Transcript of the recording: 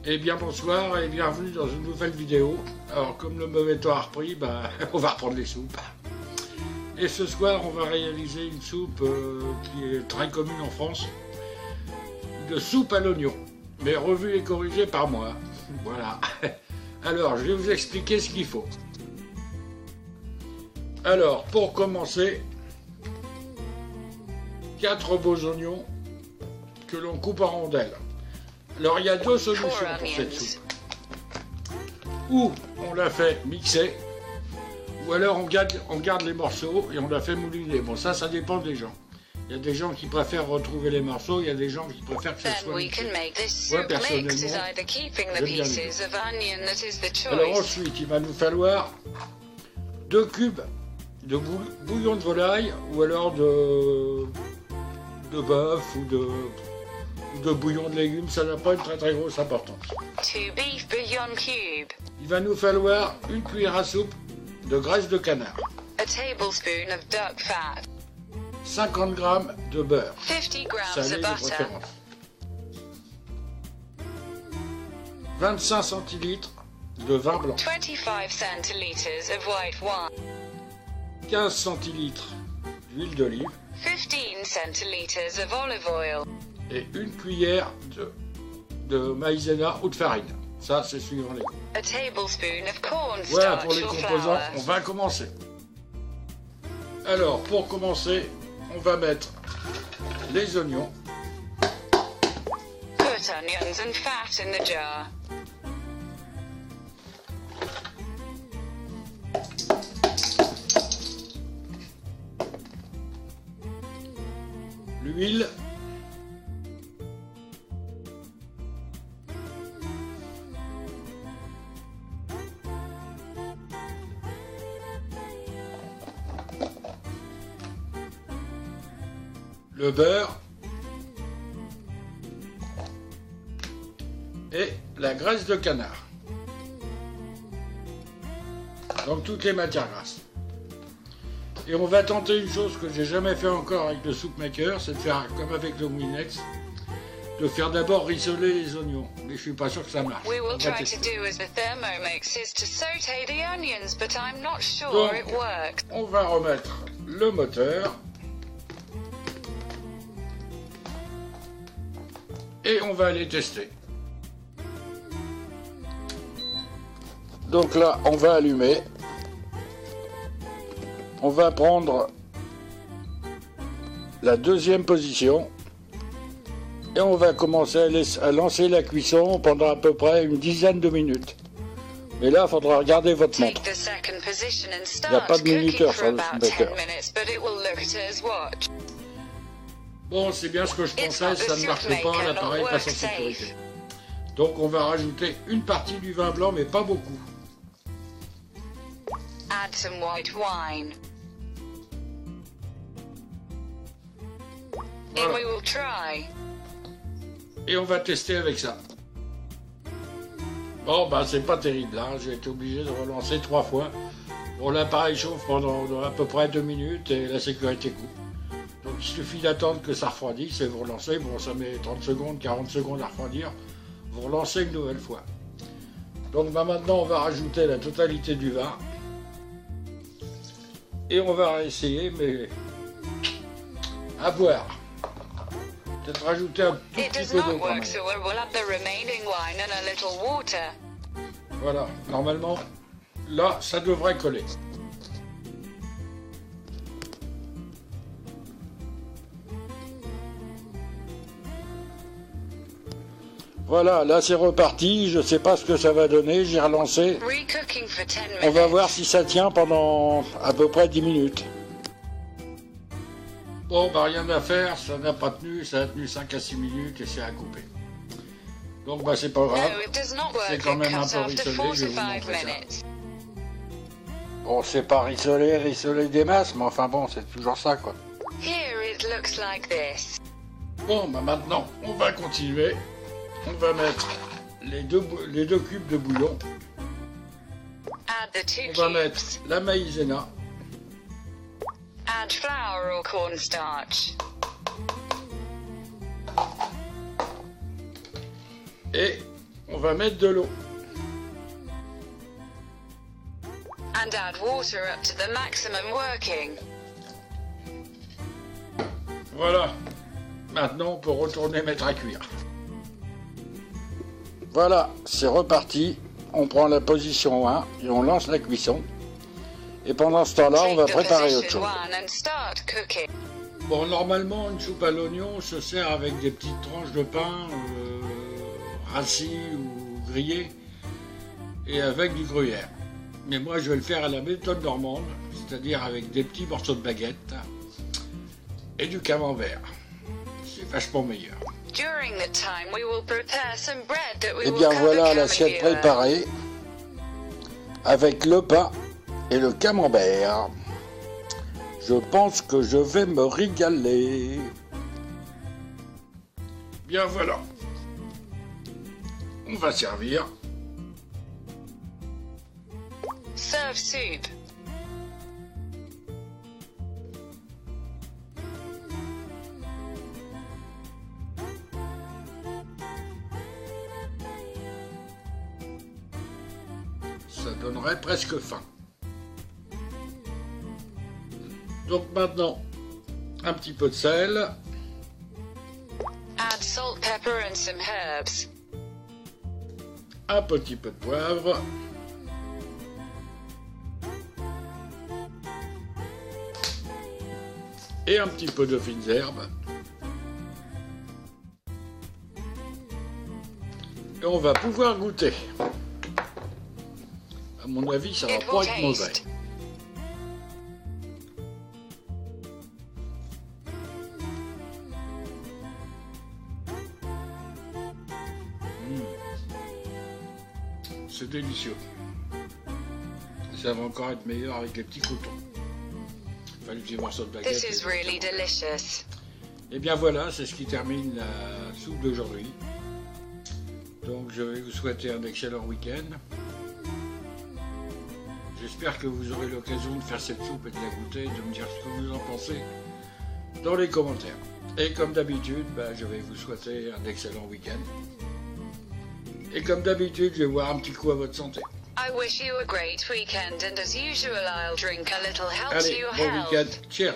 Eh bien bonsoir et bienvenue dans une nouvelle vidéo. Alors comme le mauvais temps a repris, on va reprendre les soupes. Et ce soir on va réaliser une soupe qui est très commune en France. De soupe à l'oignon, mais revue et corrigée par moi. Voilà. Alors je vais vous expliquer ce qu'il faut. Alors pour commencer, 4 beaux oignons que l'on coupe en rondelles. Alors il y a deux solutions pour cette soupe. Ou on la fait mixer, ou alors on garde les morceaux et on la fait mouliner. Bon ça dépend des gens. Il y a des gens qui préfèrent retrouver les morceaux, il y a des gens qui préfèrent que ça soit mixé. Moi personnellement, j'aime bien les deux. Alors ensuite, il va nous falloir 2 cubes de bouillon de volaille ou alors de bœuf ou de bouillon de légumes, ça n'a pas une très grosse importance. 2 beef bouillon cubes. Il va nous falloir une cuillère à soupe de graisse de canard. A tablespoon of duck fat. 50 g de beurre. 50 grams Salé of de butter. préférence. 25 centilitres de vin blanc. 25 centiliters of white wine. 15 centilitres d'huile d'olive. 15 centiliters of olive oil. Et une cuillère de maïzena ou de farine. Ça, c'est suivant les goûts. A tablespoon of Voilà cornstarch pour les or composants, flour. on va commencer. Alors, pour commencer, on va mettre les oignons. Put onions and fat in the jar. L'huile. Le beurre. Et la graisse de canard. Donc toutes les matières grasses. Et on va tenter une chose que j'ai jamais fait encore avec le soup maker, c'est de faire comme avec le Windex, de faire d'abord rissoler les oignons. Mais je suis pas sûr que ça marche. We On will va try to tester. do as the Thermomix is to saute the onions, but I'm not sure Donc, it works. on va remettre le moteur. Et on va aller tester. Donc là, on va allumer. On va prendre la deuxième position. Et on va commencer à lancer la cuisson pendant à peu près une dizaine de minutes. Mais là, il faudra regarder votre montre. Take the second position and Il n'y a start pas de cooking minuteur for sur le about 10 soup maker. minutes, but it will look at us watch. Bon, c'est bien ce que je pensais, ça ne marche pas, l'appareil passe en sécurité. Donc on va rajouter une partie du vin blanc, mais pas beaucoup. Add some white wine. And we will try. Et on va tester avec ça. Bon, c'est pas terrible, hein. J'ai été obligé de relancer 3 fois. Bon, l'appareil chauffe pendant à peu près 2 minutes et la sécurité coupe. Donc il suffit d'attendre que ça refroidisse et vous relancez. Bon, ça met 30 secondes, 40 secondes à refroidir. Vous relancez une nouvelle fois. Donc maintenant, on va rajouter la totalité du vin. Et on va essayer, mais à boire. Peut-être rajouter un tout It petit does peu d'eau not quand même. work, so we'll add the remaining wine and a little water. Voilà, normalement, là, ça devrait coller. Voilà, là c'est reparti, je sais pas ce que ça va donner, j'ai relancé. Recooking for 10 minutes. On va voir si ça tient pendant à peu près 10 minutes. Bon, rien à faire, ça n'a pas tenu, ça a tenu 5 à 6 minutes et c'est à couper. Donc c'est pas grave, No, it does not c'est work. quand It même un cuts peu after rissolé, je vais vous 45 montrer ça. minutes. Bon, c'est pas rissolé des masses, mais enfin bon, c'est toujours ça quoi. Here it looks like this. Bon, maintenant, on va continuer. On va mettre les deux cubes de bouillon. Add the 2 On va cubes. mettre la maïzena. Add flour or cornstarch. Et on on va mettre de l'eau. And add water up to the maximum working. Voilà. Maintenant, on peut retourner mettre à cuire. Voilà, c'est reparti. On prend la position 1 et on lance la cuisson. Et pendant ce temps-là, on va préparer autre chose. Bon, normalement, une soupe à l'oignon se sert avec des petites tranches de pain rassis ou grillées et avec du gruyère. Mais moi, je vais le faire à la méthode normande, c'est-à-dire avec des petits morceaux de baguette et du camembert. C'est vachement meilleur. Et bien voilà l'assiette préparée avec le pain et le camembert. Je pense que je vais me régaler. Bien voilà. On va servir. Serve soup. Ça donnerait presque faim. Donc maintenant, un petit peu de sel. Add salt, pepper and some herbs. Un petit peu de poivre. Et un petit peu de fines herbes. Et on va pouvoir goûter. À mon avis, ça va pas être mauvais. C'est délicieux. Ça va encore être meilleur avec les petits croutons. Enfin, les petits morceaux de baguette. This is really delicious. Et bien voilà, c'est ce qui termine la soupe d'aujourd'hui. Donc je vais vous souhaiter un excellent week-end. J'espère que vous aurez l'occasion de faire cette soupe et de la goûter, de me dire ce que vous en pensez dans les commentaires. Et comme d'habitude, je vais vous souhaiter un excellent week-end. Et comme d'habitude, je vais boire un petit coup à votre santé. I wish you a great weekend and as usual I'll drink a little help to Allez, your bon health. week-end. Cheers.